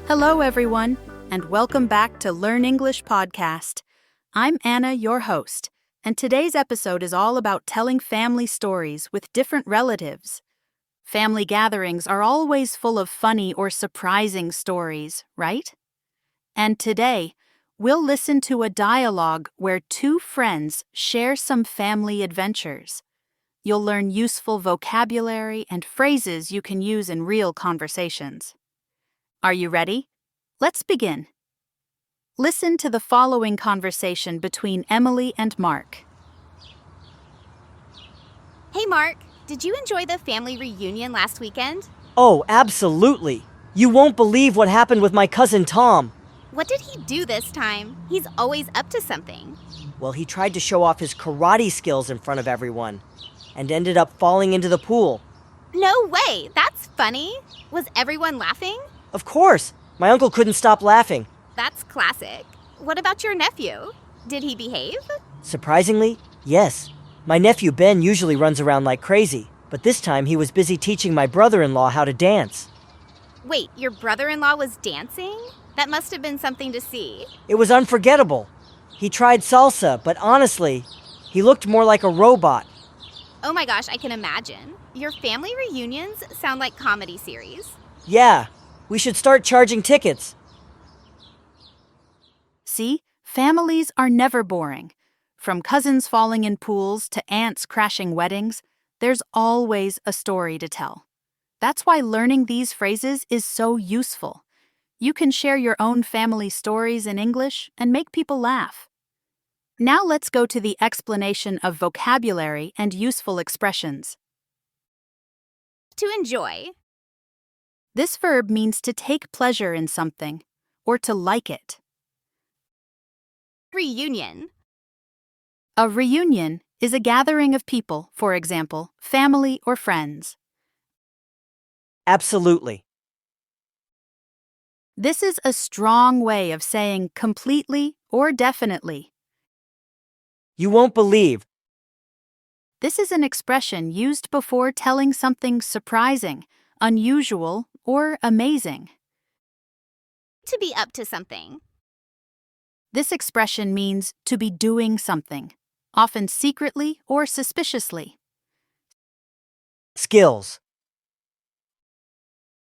Hello, everyone, and welcome back to Learn English Podcast. I'm Anna, your host, and today's episode is all about telling family stories with different relatives. Family gatherings are always full of funny or surprising stories, right? And today, we'll listen to a dialogue where two friends share some family adventures. You'll learn useful vocabulary and phrases you can use in real conversations. Are you ready? Let's begin. Listen to the following conversation between Emily and Mark. Hey Mark, did you enjoy the family reunion last weekend? Oh, absolutely. You won't believe what happened with my cousin Tom. What did he do this time? He's always up to something. Well, he tried to show off his karate skills in front of everyone and ended up falling into the pool. No way, that's funny. Was everyone laughing? Of course, my uncle couldn't stop laughing. That's classic. What about your nephew? Did he behave? Surprisingly, yes. My nephew Ben usually runs around like crazy, but this time he was busy teaching my brother-in-law how to dance. Wait, your brother-in-law was dancing? That must have been something to see. It was unforgettable. He tried salsa, but honestly, he looked more like a robot. Oh my gosh, I can imagine. Your family reunions sound like comedy series. Yeah, we should start charging tickets. See, families are never boring. From cousins falling in pools to aunts crashing weddings, there's always a story to tell. That's why learning these phrases is so useful. You can share your own family stories in English and make people laugh. Now let's go to the explanation of vocabulary and useful expressions. To enjoy. This verb means to take pleasure in something or to like it. Reunion. A reunion is a gathering of people, for example, family or friends. Absolutely. This is a strong way of saying completely or definitely. You won't believe. This is an expression used before telling something surprising, unusual, or amazing. To be up to something. This expression means to be doing something, often secretly or suspiciously. Skills.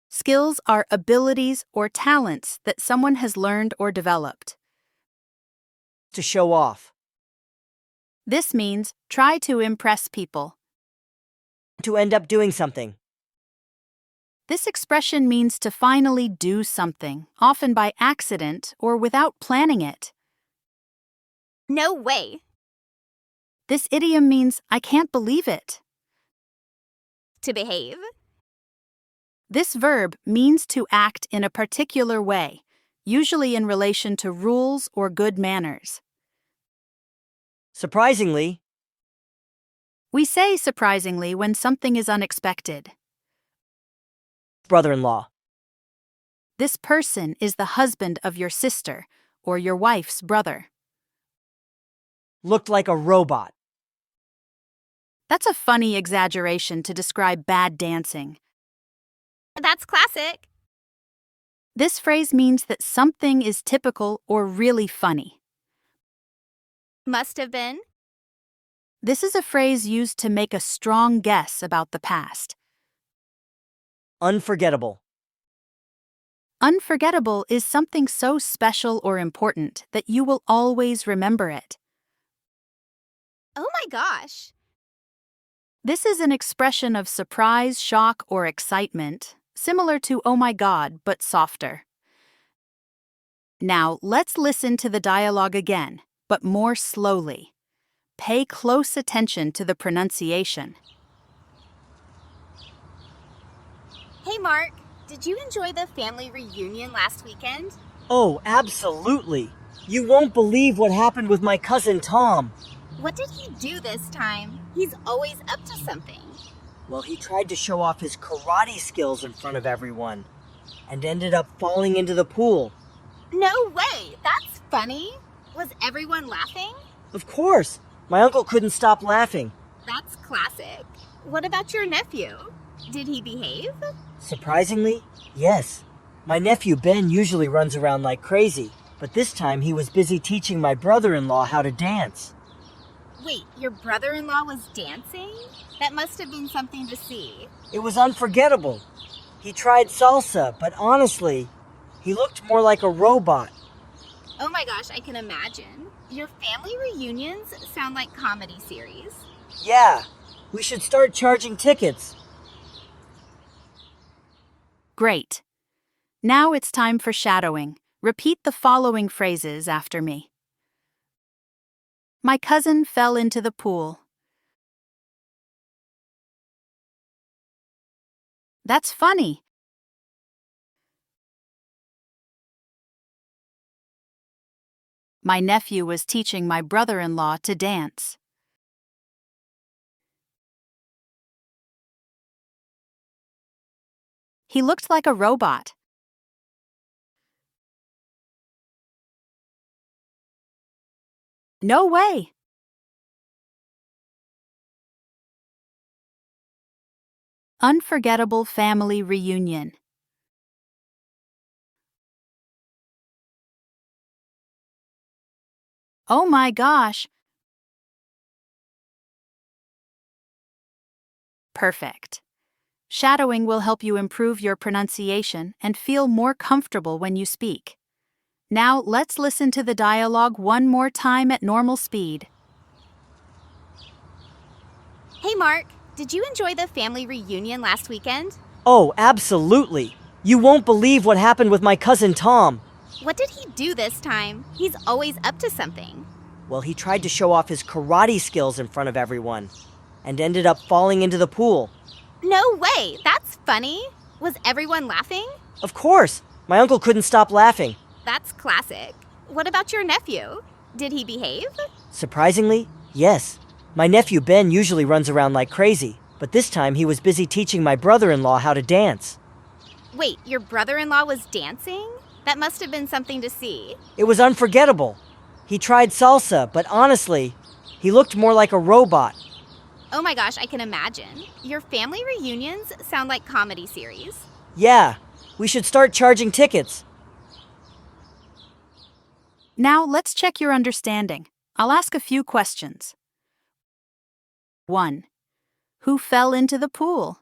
Skills are abilities or talents that someone has learned or developed. To show off. This means try to impress people. To end up doing something. This expression means to finally do something, often by accident or without planning it. No way. This idiom means I can't believe it. To behave. This verb means to act in a particular way, usually in relation to rules or good manners. Surprisingly. We say surprisingly when something is unexpected. Brother-in-law. This person is the husband of your sister or your wife's brother. Looked like a robot. That's a funny exaggeration to describe bad dancing. That's classic. This phrase means that something is typical or really funny. Must have been. This is a phrase used to make a strong guess about the past. Unforgettable. Unforgettable is something so special or important that you will always remember it. Oh my gosh. This is an expression of surprise, shock, or excitement, similar to oh my god, but softer. Now, let's listen to the dialogue again, but more slowly. Pay close attention to the pronunciation. Hey Mark, did you enjoy the family reunion last weekend? Oh, absolutely. You won't believe what happened with my cousin Tom. What did he do this time? He's always up to something. Well, he tried to show off his karate skills in front of everyone and ended up falling into the pool. No way, that's funny. Was everyone laughing? Of course. My uncle couldn't stop laughing. That's classic. What about your nephew? Did he behave? Surprisingly, yes. My nephew Ben usually runs around like crazy, but this time he was busy teaching my brother-in-law how to dance. Wait, your brother-in-law was dancing? That must have been something to see. It was unforgettable. He tried salsa, but honestly, he looked more like a robot. Oh my gosh, I can imagine. Your family reunions sound like comedy series. Yeah, we should start charging tickets. Great. Now it's time for shadowing. Repeat the following phrases after me. My cousin fell into the pool. That's funny. My nephew was teaching my brother-in-law to dance. He looked like a robot. No way! Unforgettable family reunion. Oh my gosh! Perfect. Shadowing will help you improve your pronunciation and feel more comfortable when you speak. Now let's listen to the dialogue one more time at normal speed. Hey Mark, did you enjoy the family reunion last weekend? Oh, absolutely. You won't believe what happened with my cousin Tom. What did he do this time? He's always up to something. Well, he tried to show off his karate skills in front of everyone and ended up falling into the pool. No way, that's funny. Was everyone laughing? Of course, my uncle couldn't stop laughing. That's classic. What about your nephew? Did he behave? Surprisingly, yes. My nephew Ben usually runs around like crazy, but this time he was busy teaching my brother-in-law how to dance. Wait, your brother-in-law was dancing? That must have been something to see. It was unforgettable. He tried salsa, but honestly, he looked more like a robot. Oh my gosh, I can imagine. Your family reunions sound like comedy series. Yeah, we should start charging tickets. Now let's check your understanding. I'll ask a few questions. 1. Who fell into the pool?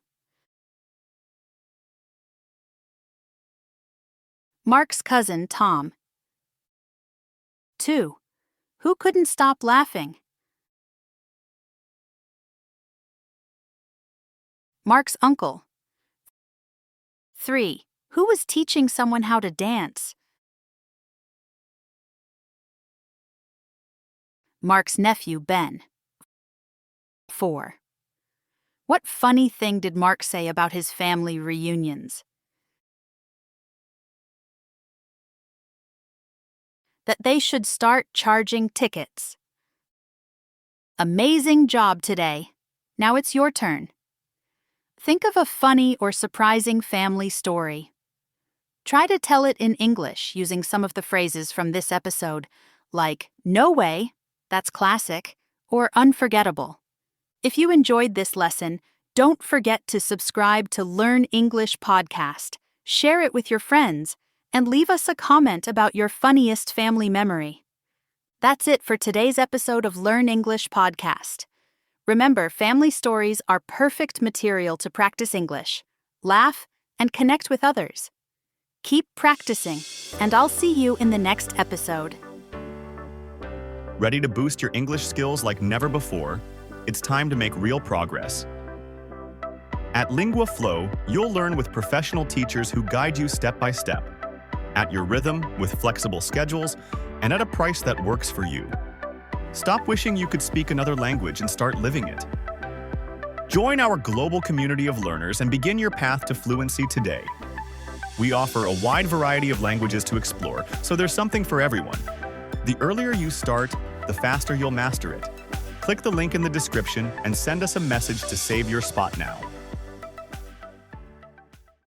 Mark's cousin, Tom. 2. Who couldn't stop laughing? Mark's uncle. 3. Who was teaching someone how to dance? Mark's nephew, Ben. 4. What funny thing did Mark say about his family reunions? That they should start charging tickets. Amazing job today. Now it's your turn. Think of a funny or surprising family story. Try to tell it in English using some of the phrases from this episode, like no way, that's classic, or unforgettable. If you enjoyed this lesson, don't forget to subscribe to Learn English Podcast, share it with your friends, and leave us a comment about your funniest family memory. That's it for today's episode of Learn English Podcast. Remember, family stories are perfect material to practice English, laugh, and connect with others. Keep practicing, and I'll see you in the next episode. Ready to boost your English skills like never before? It's time to make real progress. At Lingua Flow, you'll learn with professional teachers who guide you step by step, at your rhythm, with flexible schedules, and at a price that works for you. Stop wishing you could speak another language and start living it. Join our global community of learners and begin your path to fluency today. We offer a wide variety of languages to explore, so there's something for everyone. The earlier you start, the faster you'll master it. Click the link in the description and send us a message to save your spot now.